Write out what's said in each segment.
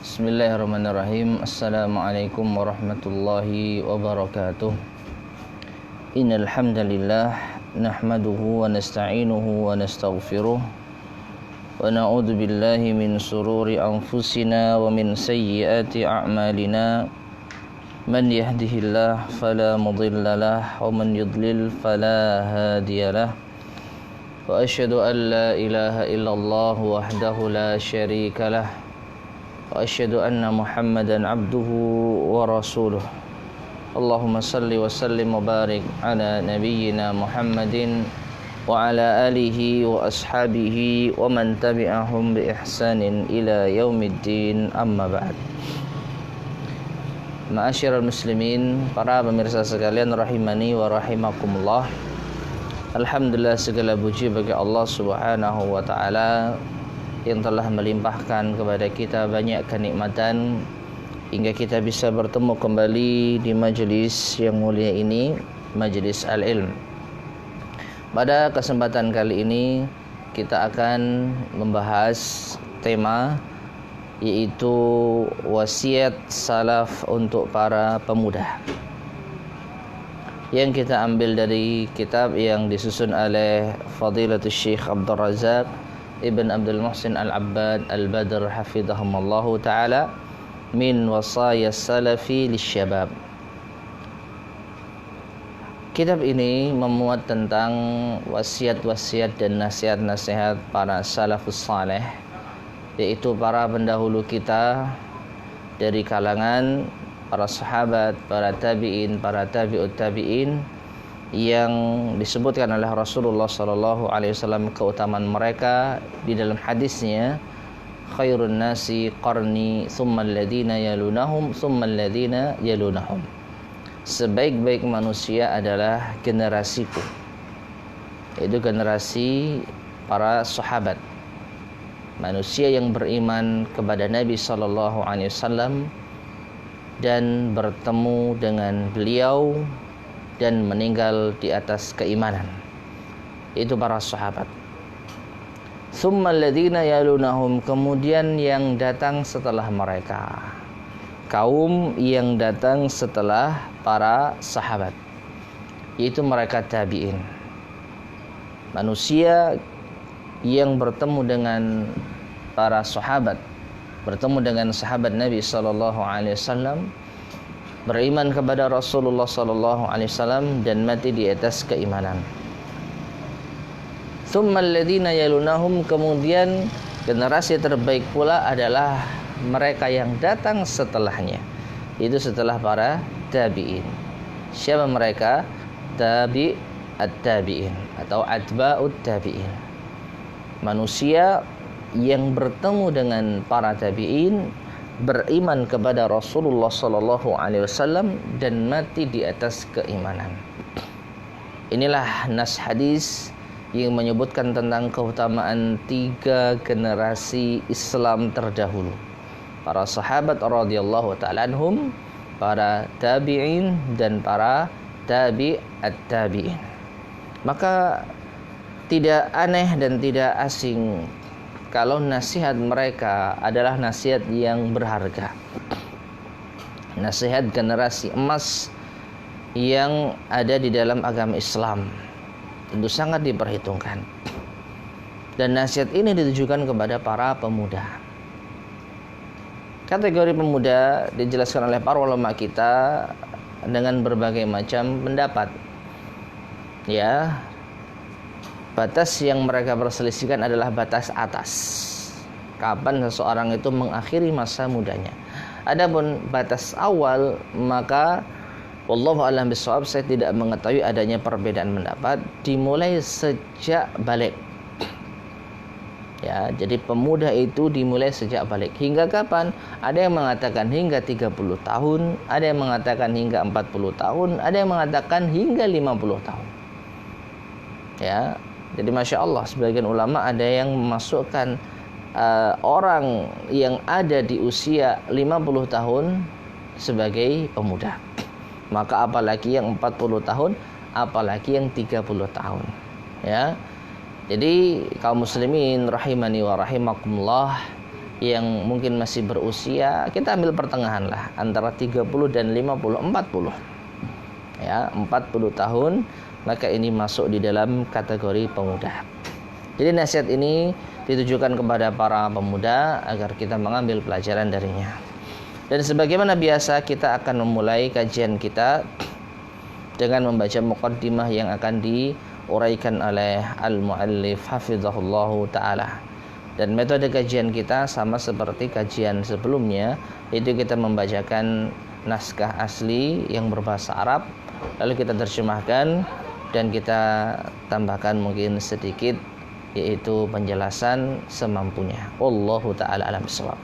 Bismillahirrahmanirrahim. Assalamualaikum warahmatullahi wabarakatuh. Innal hamdalillah nahmaduhu wa nasta'inuhu wa nastaghfiruh wa na'udzu billahi min shururi anfusina wa min sayyiati a'malina. Man yahdihillahu fala mudilla lahu wa man yudlil fala hadiyalah. Wa asyhadu an la ilaha illallah wahdahu la syarika lah. Wa asyhadu anna Muhammadan abduhu wa rasuluh. Allahumma salli wa sallim wa barik ala nabiyyina Muhammadin wa ala alihi wa ashabihi wa man tabi'ahum bi ihsanin ila yaumiddin, amma ba'd. Ma'asyiral muslimin, para pemirsa sekalian rahimani wa rahimakumullah. Alhamdulillah, segala puji bagi Allah Subhanahu wa taala yang telah melimpahkan kepada kita banyak kenikmatan hingga kita bisa bertemu kembali di majelis yang mulia ini, majelis al-ilm. Pada kesempatan kali ini kita akan membahas tema yaitu wasiat salaf untuk para pemuda, yang kita ambil dari kitab yang disusun oleh Fadilatul Syekh Abdul Razak Ibn Abdul Muhsin Al-Abbad Al-Badr hafidhahumallahu ta'ala, min wasaya salafi lisyabab. Kitab ini memuat tentang wasiat-wasiat dan nasihat-nasihat para salafus saleh, yaitu para pendahulu kita dari kalangan para sahabat, para tabi'in, para tabi'ut tabi'in, yang disebutkan oleh Rasulullah sallallahu alaihi wasallam keutamaan mereka di dalam hadisnya, khairun nasi qarni tsumma alladziina yalunahum tsumma alladziina yalunahum. Sebaik-baik manusia adalah generasiku, yaitu generasi para sahabat, manusia yang beriman kepada Nabi sallallahu alaihi wasallam dan bertemu dengan beliau dan meninggal di atas keimanan, itu para sahabat. Tsumma alladziina yalunahum, kemudian yang datang setelah mereka, kaum yang datang setelah para sahabat, yaitu mereka tabi'in, manusia yang bertemu dengan para sahabat, bertemu dengan sahabat Nabi sallallahu alaihi wasallam, beriman kepada Rasulullah sallallahu alaihi wasallam dan mati di atas keimanan. Tsumma alladziina yalunahum, kemudian generasi terbaik pula adalah mereka yang datang setelahnya, itu setelah para tabi'in. Siapa mereka? At-tabi'in atau atba'ut tabi'in, manusia yang bertemu dengan para tabi'in, beriman kepada Rasulullah sallallahu alaihi wasallam dan mati di atas keimanan. Inilah nas hadis yang menyebutkan tentang keutamaan 3 generasi Islam terdahulu, para sahabat radhiyallahu ta'ala anhum, para tabi'in dan para tabi'at tabi'in. Maka tidak aneh dan tidak asing kalau nasihat mereka adalah nasihat yang berharga, nasihat generasi emas yang ada di dalam agama Islam, tentu sangat diperhitungkan. Dan nasihat ini ditujukan kepada para pemuda. Kategori pemuda dijelaskan oleh para ulama kita dengan berbagai macam pendapat. Ya, batas yang mereka perselisihkan adalah batas atas, kapan seseorang itu mengakhiri masa mudanya. Adapun batas awal, maka wallahu a'lam bishawab, saya tidak mengetahui adanya perbedaan pendapat, dimulai sejak balik. Ya, jadi pemuda itu dimulai sejak balik. Hingga kapan? Ada yang mengatakan hingga 30 tahun, ada yang mengatakan hingga 40 tahun, ada yang mengatakan hingga 50 tahun. Ya, jadi Masya Allah, sebagian ulama ada yang memasukkan orang yang ada di usia 50 tahun sebagai pemuda. Maka apalagi yang 40 tahun, apalagi yang 30 tahun. Ya, Jadi kaum muslimin rahimani wa rahimakumullah, yang mungkin masih berusia, kita ambil pertengahan lah, antara 30 dan 50, 40. Ya, 40 tahun, maka ini masuk di dalam kategori pemuda. Jadi nasihat ini ditujukan kepada para pemuda agar kita mengambil pelajaran darinya. Dan sebagaimana biasa, kita akan memulai kajian kita dengan membaca muqaddimah yang akan diuraikan oleh al-muallif hafizahullahu ta'ala. Dan metode kajian kita sama seperti kajian sebelumnya, yaitu kita membacakan naskah asli yang berbahasa Arab, lalu kita terjemahkan dan kita tambahkan mungkin sedikit, yaitu penjelasan semampunya. Wallahu ta'ala alam bissawab.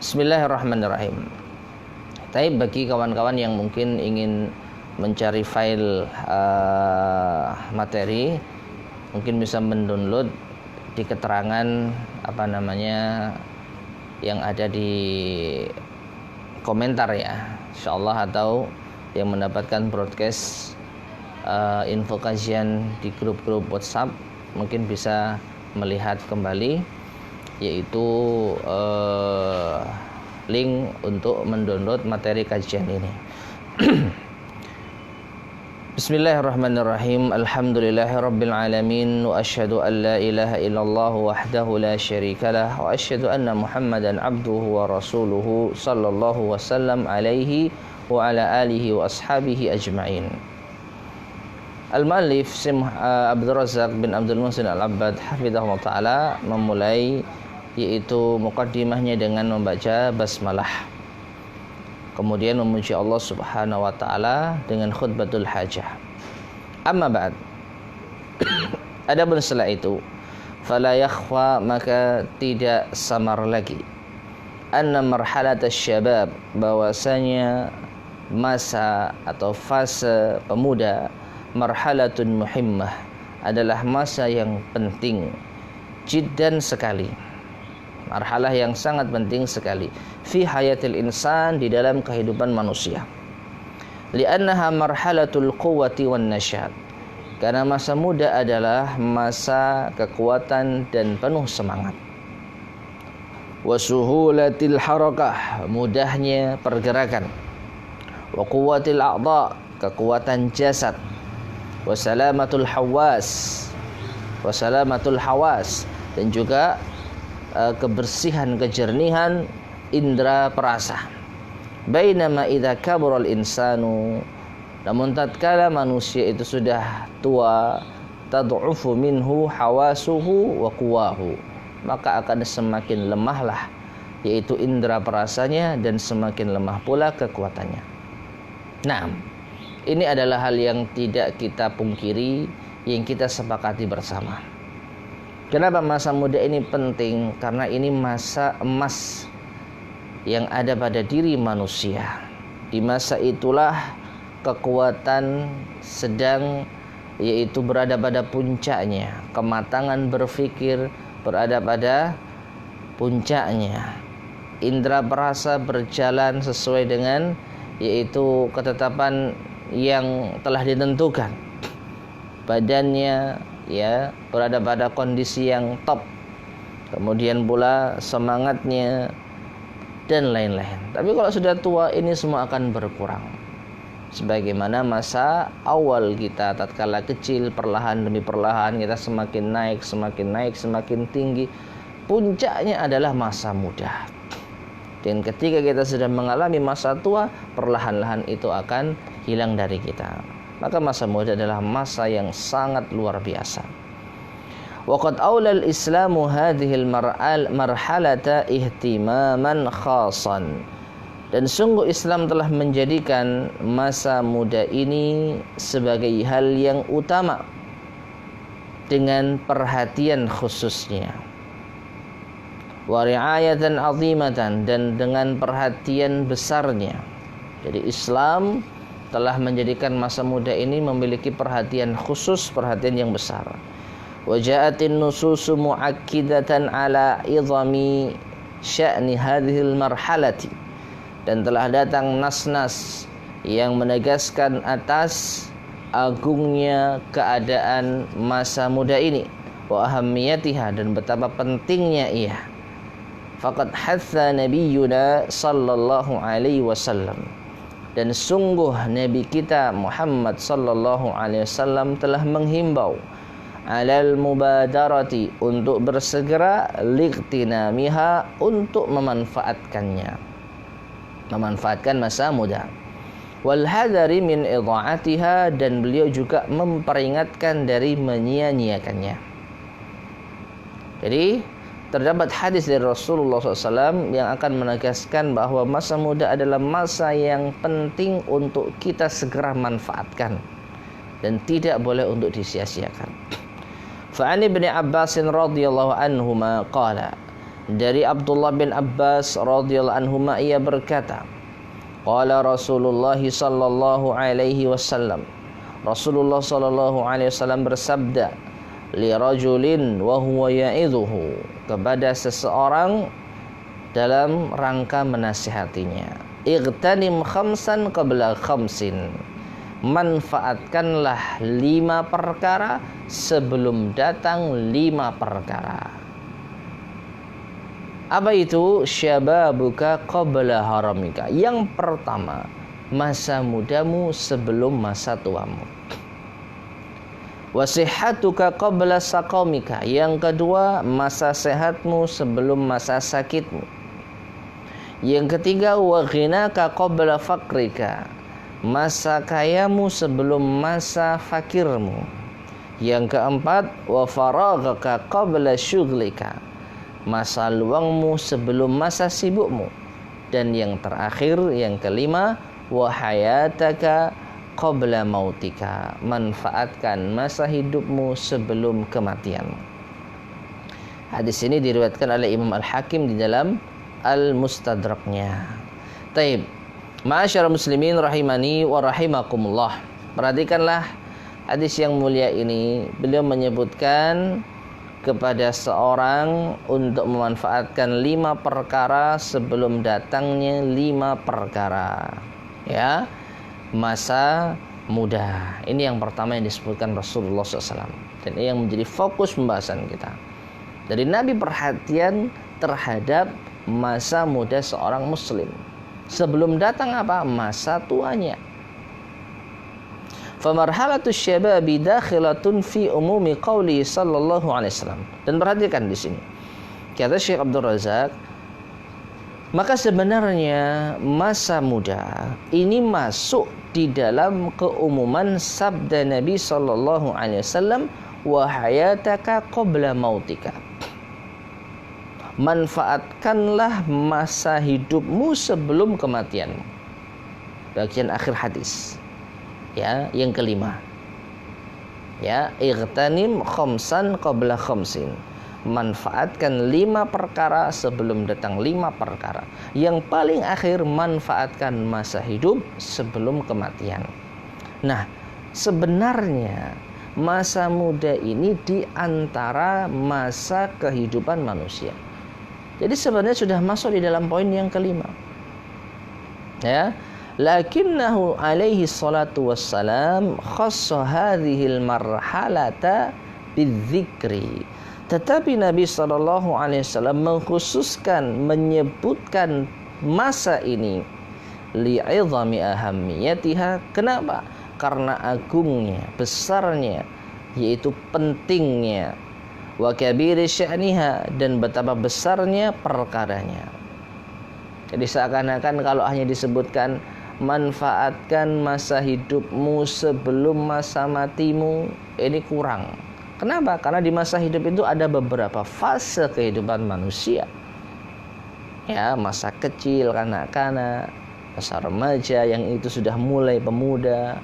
Bismillahirrahmanirrahim. Tapi bagi kawan-kawan yang mungkin ingin mencari file materi, mungkin bisa mendownload di keterangan yang ada di komentar ya, insyaallah, atau yang mendapatkan broadcast info kajian di grup-grup WhatsApp mungkin bisa melihat kembali, yaitu link untuk mendownload materi kajian ini. Bismillahirrahmanirrahim. Alhamdulillahirabbil alamin wa asyhadu an la ilaha illallah wahdahu la syarikalah wa asyhadu anna Muhammadan abduhu wa rasuluhu sallallahu wasallam alaihi wa ala alihi wa ashabihi ajma'in. Al-Mu'allif Abdul Razak bin Abdul Muhsin Al-Abbad hafizahullah ta'ala memulai yaitu muqaddimahnya dengan membaca basmalah, kemudian memuji Allah Subhanahu wa taala dengan khutbatul hajah. Amma ba'd. Adapun setelah itu, fala yakhfa, maka tidak samar lagi, anna marhalat asy-syabab, bahwasanya masa atau fase pemuda, marhalatun muhimmah, adalah masa yang penting jiddan sekali, marhalah yang sangat penting sekali, fi hayatil insan, di dalam kehidupan manusia. Li'annaha marhalatul quwwati wan nasyad, karena masa muda adalah masa kekuatan dan penuh semangat. Wa suhulatil harakah, mudahnya pergerakan. Wa quwwatil a'dha, kekuatan jasad. Wa salamatul hawas, dan juga kebersihan, kejernihan indera perasa. Bainama idza kabura al-insanu, namun tatkala manusia itu sudah tua, tad'ufu minhu hawasuhu wa quwahu, maka akan semakin lemahlah yaitu indera perasanya dan semakin lemah pula kekuatannya. Nah, ini adalah hal yang tidak kita pungkiri, yang kita sepakati bersama. Kenapa masa muda ini penting? Karena ini masa emas yang ada pada diri manusia. Di masa itulah kekuatan sedang, yaitu berada pada puncaknya. Kematangan berpikir berada pada puncaknya. Indra perasa berjalan sesuai dengan yaitu ketetapan yang telah ditentukan. Badannya ya berada pada kondisi yang top, kemudian pula semangatnya dan lain-lain. Tapi kalau sudah tua, ini semua akan berkurang. Sebagaimana masa awal kita tatkala kecil, perlahan demi perlahan kita semakin naik, semakin tinggi. Puncaknya adalah masa muda. Dan ketika kita sudah mengalami masa tua, perlahan-lahan itu akan hilang dari kita. Maka masa muda adalah masa yang sangat luar biasa. Waqad aulal Islamu hadhil marhalata ihtimaman khasan. Dan sungguh Islam telah menjadikan masa muda ini sebagai hal yang utama dengan perhatian khususnya. Wa ri'ayatan 'azimatan, dan dengan perhatian besarnya. Jadi Islam telah menjadikan masa muda ini memiliki perhatian khusus, perhatian yang besar. Wa ja'atin nususu mu'akkidatan ala idhami sya'ni hadhil marhalati, dan telah datang nas-nas yang menegaskan atas agungnya keadaan masa muda ini, wa ahammiyatiha, dan betapa pentingnya ia. Faqad hatha nabiyyuna sallallahu alaihi wasallam, dan sungguh Nabi kita Muhammad sallallahu alaihi wasallam telah menghimbau alal mubadarati, untuk bersegera, liqtinamiha, untuk memanfaatkannya, memanfaatkan masa muda, wal hadari min idha'atiha, dan beliau juga memperingatkan dari menyia-nyiakannya. Jadi terdapat hadis dari Rasulullah SAW yang akan menegaskan bahwa masa muda adalah masa yang penting untuk kita segera manfaatkan dan tidak boleh untuk disia-siakan. Fa'ani bin Abbas radhiyallahu anhuma qala, dari Abdullah bin Abbas radhiyallahu anhuma ia berkata, qala Rasulullah sallallahu alaihi wasallam, Rasulullah sallallahu alaihi wasallam bersabda, li rajulin wa huwa ya'idhuhu, kepada seseorang dalam rangka menasihatinya, igtanim khamsan qabla khamsin, manfaatkanlah 5 perkara sebelum datang 5 perkara. Apa itu? Syababuka qabla haramika, yang pertama, masa mudamu sebelum masa tuamu. Wasihatuka qabla saqamika, yang kedua, masa sehatmu sebelum masa sakitmu. Yang ketiga, wa ghinaka qabla fakrika, masa kayamu sebelum masa fakirmu. Yang keempat, wa faraghaka qabla syughlika, masa luangmu sebelum masa sibukmu. Dan yang terakhir, yang kelima, wa hayataka qabla mautika, manfaatkan masa hidupmu sebelum kematianmu. Hadis ini diriwayatkan oleh Imam Al-Hakim di dalam Al-Mustadraknya. Taib, ma'asyarul muslimin rahimani wa rahimakumullah. Perhatikanlah hadis yang mulia ini. Beliau menyebutkan kepada seorang untuk memanfaatkan 5 perkara sebelum datangnya 5 perkara. Ya, masa muda. Ini yang pertama yang disebutkan Rasulullah SAW, dan ini yang menjadi fokus pembahasan kita. Dari Nabi perhatian terhadap masa muda seorang muslim sebelum datang apa? Masa tuanya. Famarhalatus syababi dakhilatun fi umumi qauli sallallahu alaihi wasallam. Dan perhatikan di sini, kata Syekh Abdul Razak, maka sebenarnya masa muda ini masuk di dalam keumuman sabda Nabi sallallahu alaihi wasallam, wa hayataka qabla mautika, manfaatkanlah masa hidupmu sebelum kematianmu. Bagian akhir hadis. Ya, yang kelima. Ya, igtanim khamsan qabla khamsin, manfaatkan 5 perkara sebelum datang 5 perkara. Yang paling akhir, manfaatkan masa hidup sebelum kematian. Nah, sebenarnya masa muda ini di antara masa kehidupan manusia. Jadi sebenarnya sudah masuk di dalam poin yang kelima. Ya, lakinnahu alaihi salatu wassalam khassa hadhil marhalata bidzikri. Tetapi Nabi SAW mengkhususkan, menyebutkan masa ini li'idhami ahammiyatiha. Kenapa? Karena agungnya, besarnya, yaitu pentingnya, wa kabiri sya'niha, dan betapa besarnya perkaranya. Jadi seakan-akan kalau hanya disebutkan manfaatkan masa hidupmu sebelum masa matimu, ini kurang. Kenapa? Karena di masa hidup itu ada beberapa fase kehidupan manusia. Ya, masa kecil, kanak-kanak, masa remaja yang itu sudah mulai pemuda,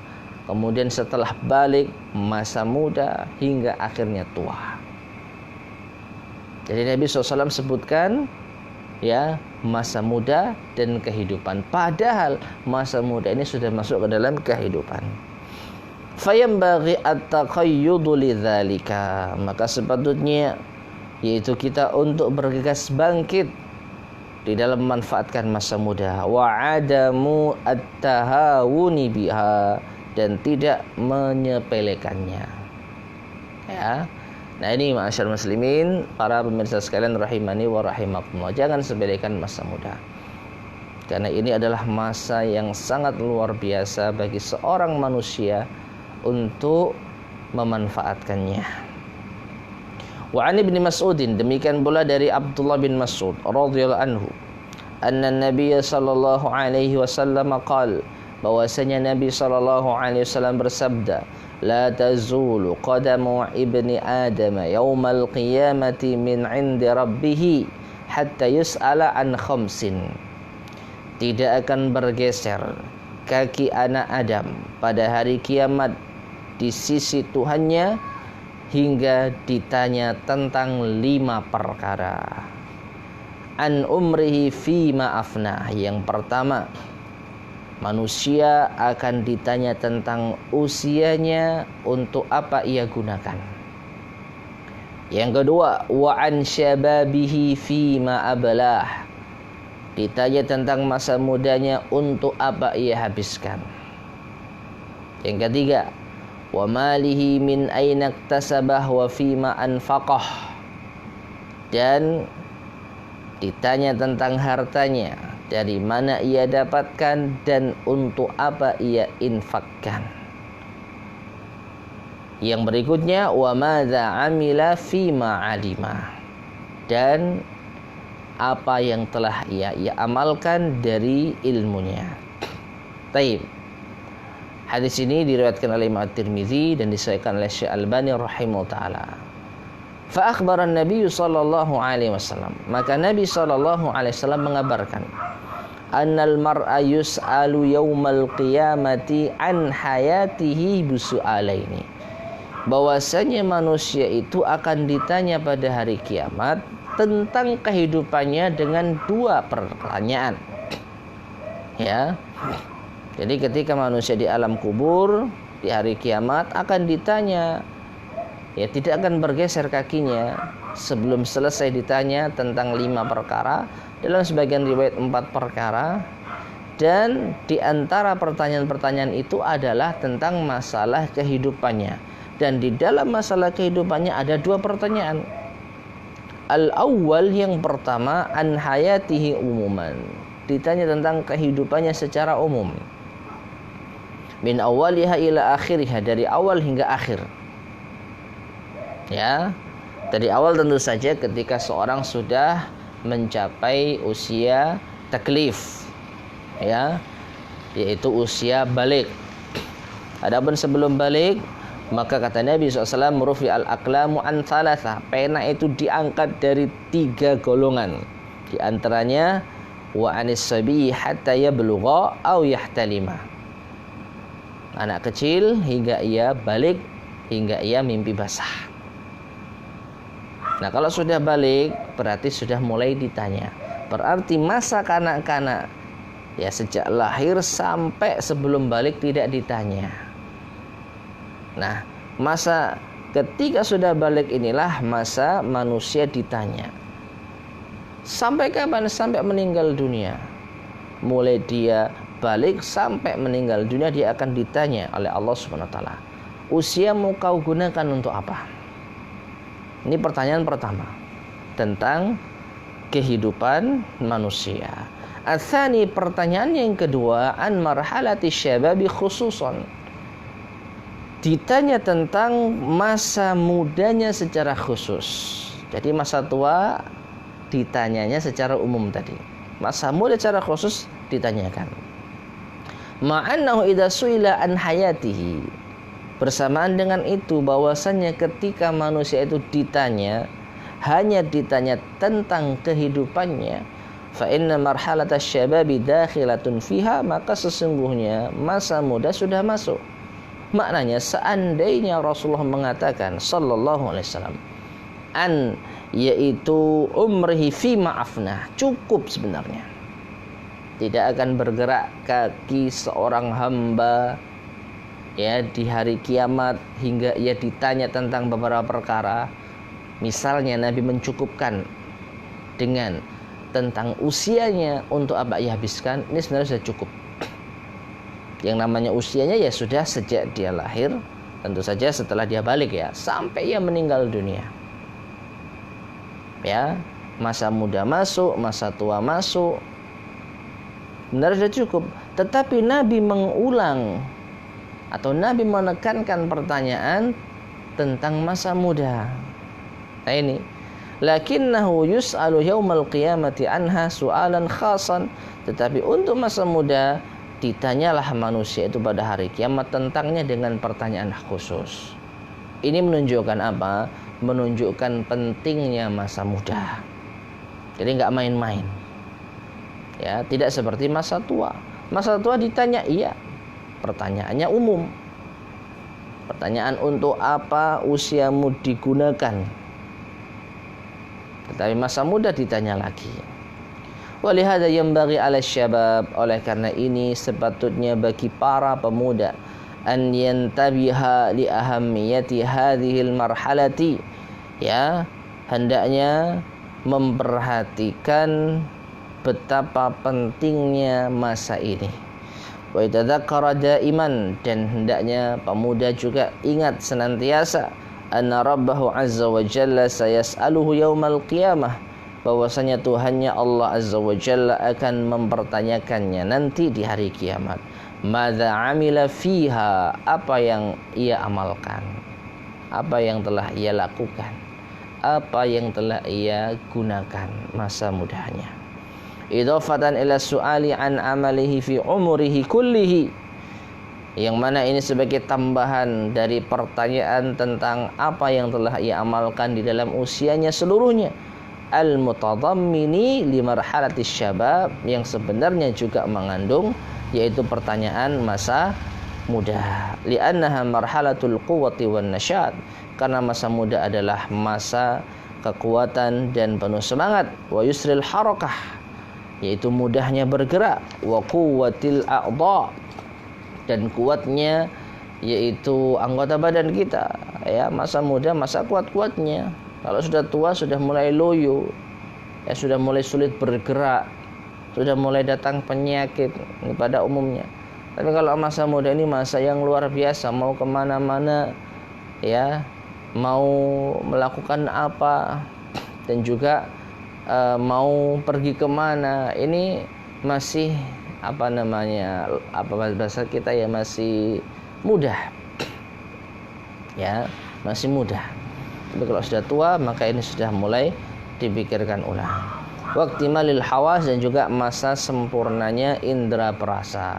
kemudian setelah balik masa muda, hingga akhirnya tua. Jadi Nabi SAW sebutkan ya masa muda dan kehidupan, padahal masa muda ini sudah masuk ke dalam kehidupan. Fayambaghi at-taqayyudu lidzalika, maka sepatutnya yaitu kita untuk bergegas bangkit di dalam memanfaatkan masa muda, wa adamu at-tahawuni biha, dan tidak menyepelekannya. Ya, Nah ini ma'asyar muslimin, para pemirsa sekalian rahimani wa rahimakumullah, jangan sepelekan masa muda. Karena ini adalah masa yang sangat luar biasa bagi seorang manusia untuk memanfaatkannya. Wa 'an Ibnu Mas'udin, demikian pula dari Abdullah bin Mas'ud radhiyallahu anhu, anna Nabiy sallallahu alaihi wasallam qala, bahwasanya Nabi sallallahu alaihi wasallam bersabda, la tazulu qadamu ibni Adam yaumal qiyamati min 'indi rabbih hatta yus'ala an khamsin. Tidak akan bergeser kaki anak Adam pada hari kiamat di sisi Tuhannya hingga ditanya tentang 5 perkara. An umrihi fima afnah. Yang pertama, manusia akan ditanya tentang usianya, untuk apa ia gunakan. Yang kedua, wa an syababihi fima ablah. Ditanya tentang masa mudanya, untuk apa ia habiskan. Yang ketiga, wa malihi min aina iktasabah wa fima anfaqah. Dan ditanya tentang hartanya, dari mana ia dapatkan dan untuk apa ia infakkan. Yang berikutnya, wa madza amila fima alima. Dan apa yang telah ia amalkan dari ilmunya. Taib. Hadis ini diriwayatkan oleh Imam At-Tirmizi dan disahihkan oleh Syekh Albani rahimahullah taala. Fa akhbara an-nabiy sallallahu alaihi wasallam, maka Nabi sallallahu alaihi wasallam mengabarkan, annal mar'a yus'alu yaumal qiyamati an hayatihi bisu'alaini, bahwasanya manusia itu akan ditanya pada hari kiamat tentang kehidupannya dengan 2 pertanyaan. Ya. Jadi ketika manusia di alam kubur di hari kiamat akan ditanya, ya tidak akan bergeser kakinya sebelum selesai ditanya tentang 5 perkara, dalam sebagian riwayat 4 perkara. Dan di antara pertanyaan-pertanyaan itu adalah tentang masalah kehidupannya. Dan di dalam masalah kehidupannya ada 2 pertanyaan. Al-awwal, yang pertama, an hayatihi umuman. Ditanya tentang kehidupannya secara umum. Min awwaliha ila akhiriha, dari awal hingga akhir. Ya, dari awal tentu saja ketika seorang sudah mencapai usia taklif, ya, yaitu usia balik. Adapun sebelum balik, maka kata Nabi SAW, rufi al-aqlamu an thalatha, pena itu diangkat dari 3 golongan. Di antaranya wa anis sabi hatta yablugha aw yahtalima, anak kecil hingga ia balik, hingga ia mimpi basah. Nah kalau sudah balik berarti sudah mulai ditanya. Berarti masa kanak-kanak, ya sejak lahir sampai sebelum balik tidak ditanya. Nah, masa ketika sudah balik inilah masa manusia ditanya. Sampai kapan? Sampai meninggal dunia. Mulai dia balik sampai meninggal dunia dia akan ditanya oleh Allah Subhanahu wa taala. Usiamu kau gunakan untuk apa? Ini pertanyaan pertama tentang kehidupan manusia. Atsani, pertanyaan yang kedua, an marhalati syababi khususan. Ditanya tentang masa mudanya secara khusus. Jadi masa tua ditanyanya secara umum tadi. Masa muda secara khusus ditanyakan. Ma'annahu idza suila an hayatihi. Bersamaan dengan itu bahwasannya ketika manusia itu ditanya, hanya ditanya tentang kehidupannya, fa inna marhalata syababi dakhilatun fiha, maka sesungguhnya masa muda sudah masuk. Maknanya seandainya Rasulullah mengatakan sallallahu alaihi wasallam an, yaitu umrihi fi ma'afnah, cukup sebenarnya. Tidak akan bergerak kaki seorang hamba ya di hari kiamat hingga ia ditanya tentang beberapa perkara. Misalnya Nabi mencukupkan dengan tentang usianya, untuk apa ia habiskan, ini sebenarnya sudah cukup. Yang namanya usianya ya sudah sejak dia lahir Tentu saja setelah dia balik ya, sampai ia meninggal dunia. Ya, masa muda masuk, masa tua masuk. Benar sudah cukup. Tetapi Nabi mengulang atau Nabi menekankan pertanyaan tentang masa muda. Nah ini, lakinnahu yus'alu yaumal qiyamati anha su'alan khasan. Tetapi untuk masa muda ditanyalah manusia itu pada hari kiamat tentangnya dengan pertanyaan khusus. Ini menunjukkan apa? Menunjukkan pentingnya masa muda. Jadi nggak main-main. Ya, tidak seperti masa tua. Masa tua ditanya iya, pertanyaannya umum. Pertanyaan untuk apa usiamu digunakan. Tetapi masa muda ditanya lagi. Walihada yanbaghi 'ala syabab, oleh karena ini sepatutnya bagi para pemuda an yantabiha li ahammiyati hadhil marhalati, ya, hendaknya memperhatikan betapa pentingnya masa ini. Wa yatadzakkara daiman, dan hendaknya pemuda juga ingat senantiasa anna rabbahu azza wa jalla sayas'aluhu yaumal qiyamah, bahwasanya Tuhannya Allah azza wa jalla akan mempertanyakannya nanti di hari kiamat. Madza amila fiha, apa yang ia amalkan, apa yang telah ia lakukan, apa yang telah ia gunakan masa mudanya. Idhafatan ila su'ali an amalihi fi umrihi kullihi, yang mana ini sebagai tambahan dari pertanyaan tentang apa yang telah ia amalkan di dalam usianya seluruhnya. Al-mutadammini li marhalatis syabab, yang sebenarnya juga mengandung yaitu pertanyaan masa muda. Li'annaha marhalatul quwwati wan nasyad, karena masa muda adalah masa kekuatan dan penuh semangat. Wa yusril harakah, yaitu mudahnya bergerak. Wa quwwatil a'dha, dan kuatnya yaitu anggota badan kita. Ya, masa muda masa kuat-kuatnya. Kalau sudah tua sudah mulai loyo, ya sudah mulai sulit bergerak, sudah mulai datang penyakit ini pada umumnya. Tapi kalau masa muda ini masa yang luar biasa, mau kemana-mana, ya, mau melakukan apa, dan juga mau pergi kemana, ini masih apa bahasa kita ya, masih mudah, ya, masih mudah. Tapi kalau sudah tua maka ini sudah mulai dipikirkan ulang. Waqtimalil hawas, dan juga masa sempurnanya indera perasa,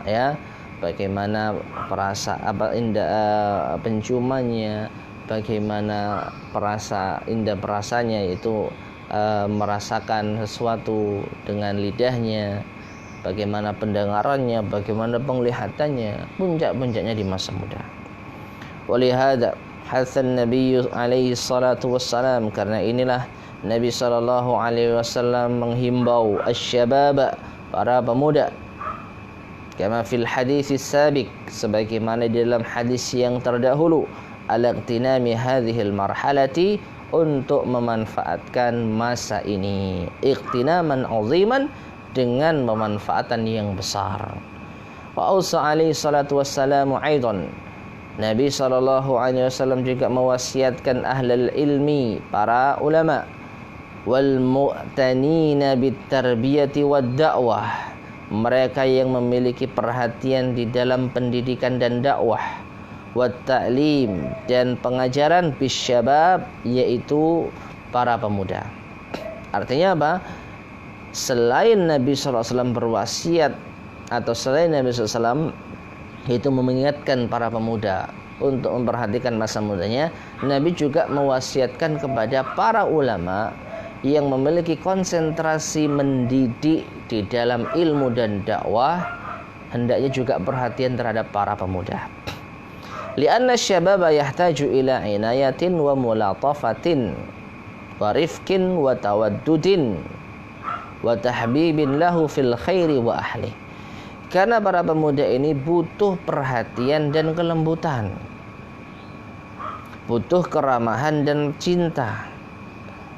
ya, bagaimana perasa penciumannya, bagaimana indera perasanya, yaitu merasakan sesuatu dengan lidahnya, bagaimana pendengarannya, bagaimana penglihatannya, puncak-puncaknya di masa muda. Walihada hasan Nabi alaihi salatu wassalam, karena inilah Nabi sallallahu alaihi wasallam menghimbau asy-syabab, para pemuda, kama fil hadis sabiq, sebagaimana di dalam hadis yang terdahulu, al-iqtinami hadhil marhalati, untuk memanfaatkan masa ini, iqtinaman aziman, dengan pemanfaatan yang besar. Wa ausa alaihi salatu wassalamu aidan, Nabi SAW juga mewasiatkan ahlul ilmi, para ulama, wal mu'tanina bit tarbiyati wad da'wah, mereka yang memiliki perhatian di dalam pendidikan dan dakwah, wat ta'lim, dan pengajaran, bisyabab, yaitu para pemuda. Artinya apa? Selain Nabi SAW berwasiat, atau selain Nabi SAW itu mengingatkan para pemuda untuk memperhatikan masa mudanya, Nabi juga mewasiatkan kepada para ulama yang memiliki konsentrasi mendidik di dalam ilmu dan dakwah, hendaknya juga perhatian terhadap para pemuda. Lianna syababa yahtaju ila inayatin wa mulatafatin wa rifkin wa tawaddudin wa tahbibin lahu fil khairi wa ahli. Karena para pemuda ini butuh perhatian dan kelembutan, butuh keramahan dan cinta,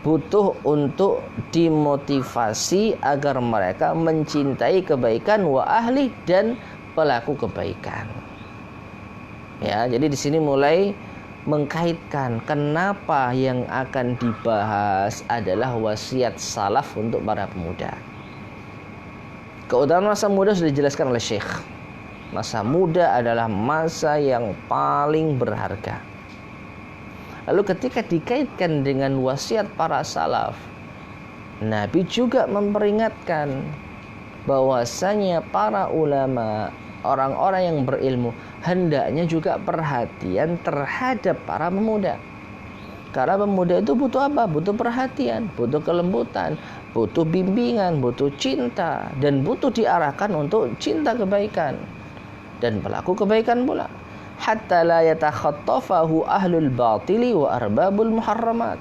butuh untuk dimotivasi agar mereka mencintai kebaikan, wa ahli, dan pelaku kebaikan. Ya, jadi di sini mulai mengkaitkan kenapa yang akan dibahas adalah wasiat salaf untuk para pemuda. Keutamaan masa muda sudah dijelaskan oleh Syekh. Masa muda adalah masa yang paling berharga. Lalu ketika dikaitkan dengan wasiat para salaf, Nabi juga memperingatkan bahwasanya para ulama, orang-orang yang berilmu, hendaknya juga perhatian terhadap para pemuda. Karena pemuda itu butuh apa? Butuh perhatian, butuh kelembutan, butuh bimbingan, butuh cinta, dan butuh diarahkan untuk cinta kebaikan dan pelaku kebaikan pula. Hatta la yatakhattafahu ahlul batili wa arbabul muharramat.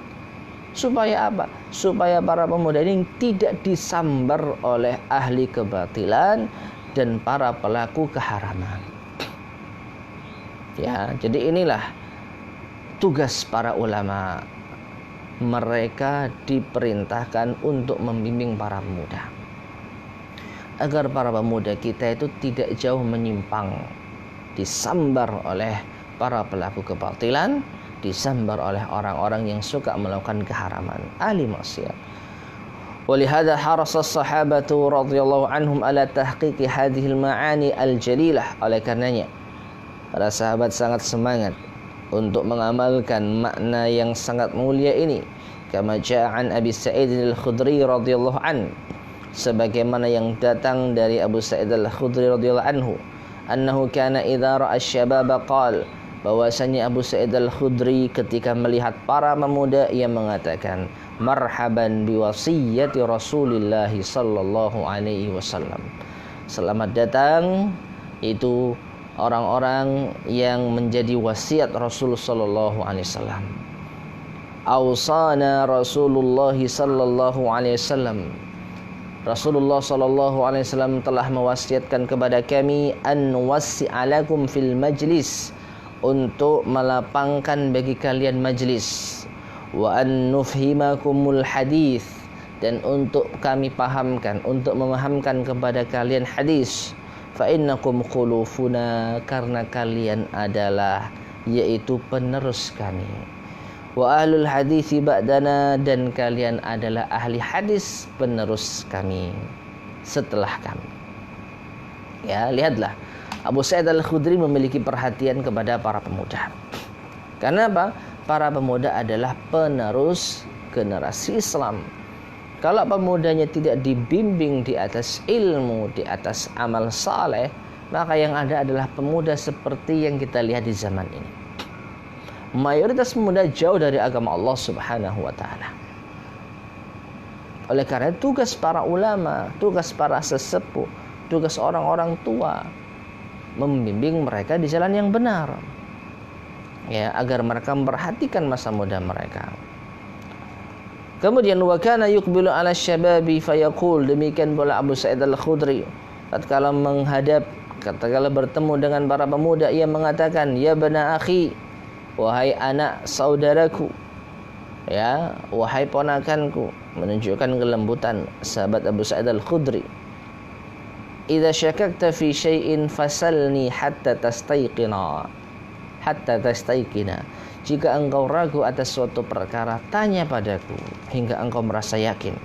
Supaya apa? Supaya para pemuda ini tidak disambar oleh ahli kebatilan dan para pelaku keharaman. Ya, jadi inilah tugas para ulama. Mereka diperintahkan untuk membimbing para pemuda, agar para pemuda kita itu tidak jauh menyimpang, disambar oleh para pelaku kebatilan, disambar oleh orang-orang yang suka melakukan keharaman, ahli maksiat. ولهذا حرص الصحابة رضي الله عنهم على تحقيق هذه المعاني الجليلة. Oleh karenanya para sahabat sangat semangat untuk mengamalkan makna yang sangat mulia ini. Kama jaa an Abi Sa'id al-Khudri radhiyallahu an, sebagaimana yang datang dari Abu Sa'id al-Khudri radhiyallahu anhu, annahu kana idza ra'a asy-syababa qala, bahwasanya Abu Sa'id al-Khudri ketika melihat para pemuda ia mengatakan, marhaban biwasiyyati Rasulillah sallallahu alaihi wasallam. Selamat datang itu orang-orang yang menjadi wasiat Rasul sallallahu alaihi wasallam. Ausana Rasulullah sallallahu alaihi wasallam. Rasulullah sallallahu alaihi wasallam telah mewasiatkan kepada kami an wasi'alakum fil majlis, untuk melapangkan bagi kalian majlis, wa an nufhimakumul hadis, dan untuk kami pahamkan, untuk memahamkan kepada kalian hadis. Fa innakum khulufuna, karena kalian adalah yaitu penerus kami. Wa ahlul hadisi ba'dana, dan kalian adalah ahli hadis, penerus kami setelah kami. Ya, lihatlah, Abu Sa'id al-Khudri memiliki perhatian kepada para pemuda. Karena apa? Para pemuda adalah penerus generasi Islam. Kalau pemudanya tidak dibimbing di atas ilmu, di atas amal saleh, maka yang ada adalah pemuda seperti yang kita lihat di zaman ini. Mayoritas pemuda jauh dari agama Allah Subhanahu wa taala. Oleh karena tugas para ulama, tugas para sesepuh, tugas orang-orang tua membimbing mereka di jalan yang benar, ya, agar mereka memperhatikan masa muda mereka. Kemudian wa kana yuqbilu ala syababi fayaqul, demikian pula Abu Sa'id al-Khudri tatkala tatkala bertemu dengan para pemuda ia mengatakan, ya bana akhi, wahai anak saudaraku, ya, wahai ponakanku, menunjukkan kelembutan sahabat Abu Sa'id al-Khudri. Idza syakakta fi syai'in fasalni hatta tastayqina. Jika engkau ragu atas suatu perkara, tanya padaku hingga engkau merasa yakin.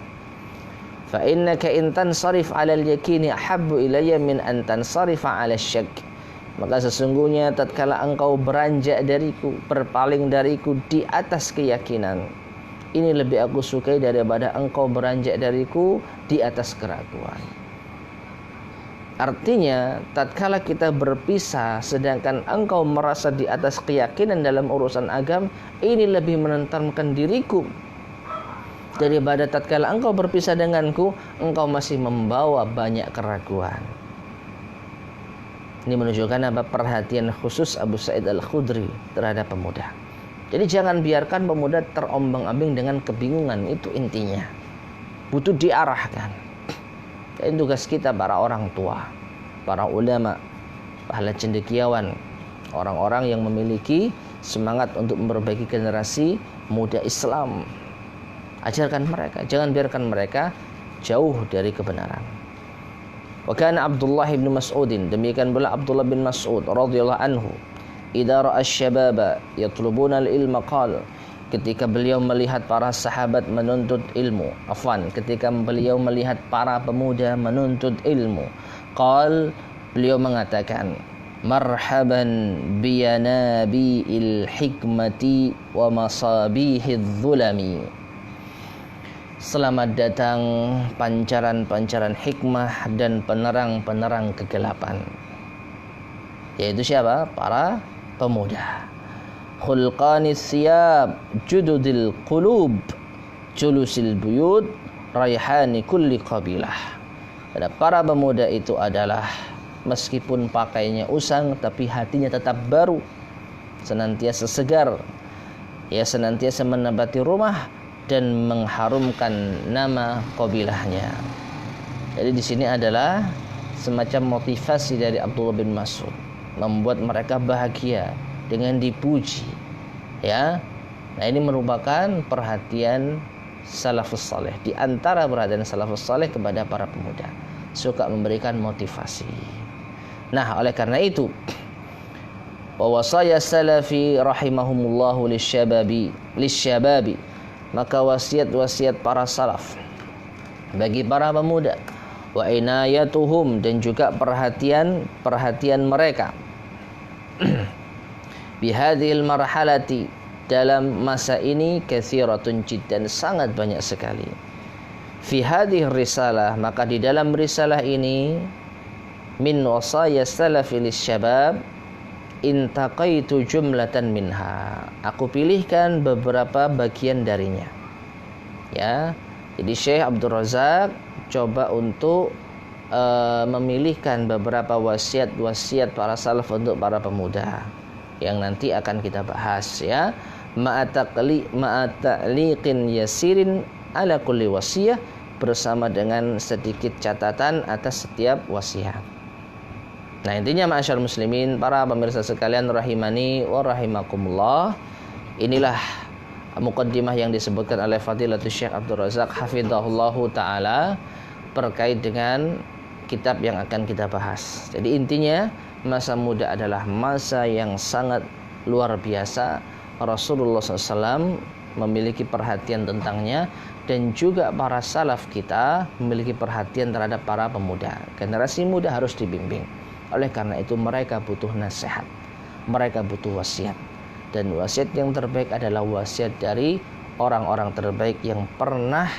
Fa innaka in tansarif 'ala al-yaqini ahabbu ilayya min an tansarifa 'ala asy-syak. Maka sesungguhnya tatkala engkau beranjak dariku, berpaling dariku di atas keyakinan, ini lebih aku sukai daripada engkau beranjak dariku di atas keraguan. Artinya, tatkala kita berpisah sedangkan engkau merasa di atas keyakinan dalam urusan agama, ini lebih menenteramkan diriku daripada tatkala engkau berpisah denganku, engkau masih membawa banyak keraguan. Ini menunjukkan apa? Perhatian khusus Abu Sa'id al-Khudri terhadap pemuda. Jadi jangan biarkan pemuda terombang-ambing dengan kebingungan, itu intinya. Butuh diarahkan. Ini tugas kita para orang tua, para ulama, para cendekiawan, orang-orang yang memiliki semangat untuk memperbaiki generasi muda Islam. Ajarkan mereka, jangan biarkan mereka jauh dari kebenaran. Wa kana Abdullah bin Mas'udin, demikian pula Abdullah bin Mas'ud radhiyallahu anhu, idza ra'a asy-syababa yatlubuna al-ilma qala, ketika beliau melihat para sahabat menuntut ilmu, ketika beliau melihat para pemuda menuntut ilmu, beliau mengatakan, marhaban biyanabi'il hikmati wa masabihidz zulami. Selamat datang pancaran-pancaran hikmah dan penerang-penerang kegelapan. Yaitu siapa? Para pemuda. Khulqanis siyab jududil qulub julusil buyut raihani kulli qabilah. Dan para pemuda itu adalah meskipun pakainya usang tapi hatinya tetap baru, senantiasa segar, ya senantiasa menempati rumah dan mengharumkan nama qabilahnya. Jadi di sini adalah semacam motivasi dari Abdullah bin Mas'ud, membuat mereka bahagia dengan dipuji. Ya. Nah, ini merupakan perhatian salafus saleh. Di antara perhatian salafus saleh kepada para pemuda, suka memberikan motivasi. Nah, oleh karena itu, wasaya salafi rahimahumullahu lisyababi, maka wasiat-wasiat para salaf bagi para pemuda, wa inayatuhum, dan juga perhatian mereka bihadhil marhalati, dalam masa ini, katsiratun jiddan, sangat banyak sekali. Fi hadhihi risalah, maka di dalam risalah ini, min wasaya salafi lisyabab intaqaitu jumlatan minha, aku pilihkan beberapa bagian darinya. Ya, jadi Syekh Abdul Razak coba untuk memilihkan beberapa wasiat-wasiat para salaf untuk para pemuda yang nanti akan kita bahas, ya. Ma'ata'liqin yasirin ala kulli wasiyah, bersama dengan sedikit catatan atas setiap wasiat. Nah, intinya ma'asyar muslimin, para pemirsa sekalian rahimani wa rahimakumullah, inilah muqaddimah yang disebutkan oleh Fadilatul Syekh Abdul Razak hafizahullahu taala terkait dengan kitab yang akan kita bahas. Jadi intinya, masa muda adalah masa yang sangat luar biasa. Rasulullah SAW memiliki perhatian tentangnya, dan juga para salaf kita memiliki perhatian terhadap para pemuda. Generasi muda harus dibimbing. Oleh karena itu mereka butuh nasihat, mereka butuh wasiat. Dan wasiat yang terbaik adalah wasiat dari orang-orang terbaik yang pernah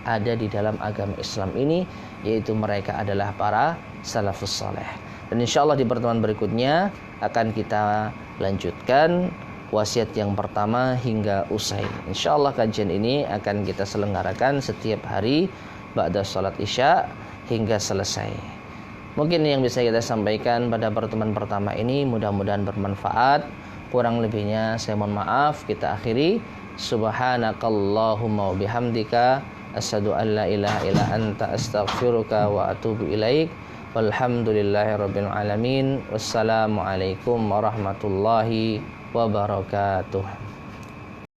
ada di dalam agama Islam ini, yaitu mereka adalah para salafus saleh. Dan insyaAllah di pertemuan berikutnya akan kita lanjutkan wasiat yang pertama hingga usai. InsyaAllah kajian ini akan kita selenggarakan setiap hari ba'da salat isya hingga selesai. Mungkin yang bisa kita sampaikan pada pertemuan pertama ini mudah-mudahan bermanfaat. Kurang lebihnya saya mohon maaf. Kita akhiri. Subhanakallahumma wa bihamdika asyhadu an la ilaha illa anta astaghfiruka wa atubu ilaik. Walhamdulillahirabbil alamin. Wassalamualaikum warahmatullahi wabarakatuh.